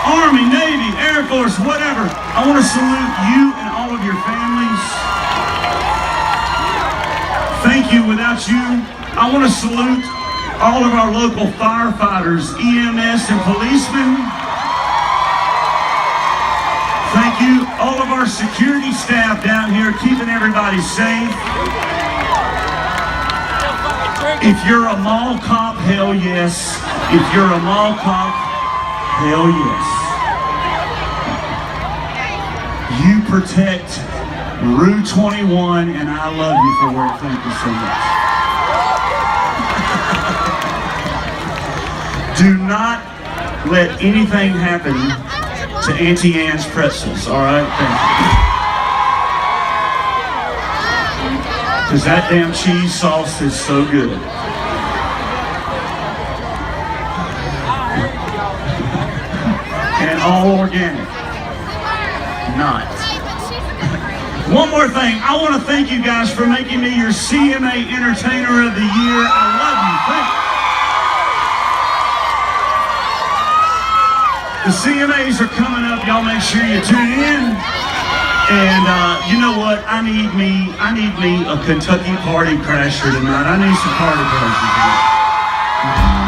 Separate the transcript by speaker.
Speaker 1: Army, Navy, Air Force, whatever. I want to salute you and all of your families. Thank you. Without you, I want to salute all of our local firefighters, EMS, and policemen. Thank you, all of our security staff down here keeping everybody safe. If you're a mall cop, hell yes. If you're a mall cop, hell yes. You protect Rue 21, and I love you for it. Thank you so much. Do not let anything happen to Auntie Anne's pretzels, all right? Thank you. Because that damn cheese sauce is so good. And all organic. Not. One more thing. I want to thank you guys for making me your CMA Entertainer of the Year. I love you. Thank you. The CMAs are coming up. Y'all make sure you tune in. And you know what? I need me a Kentucky party crasher tonight. I need some party crashers tonight.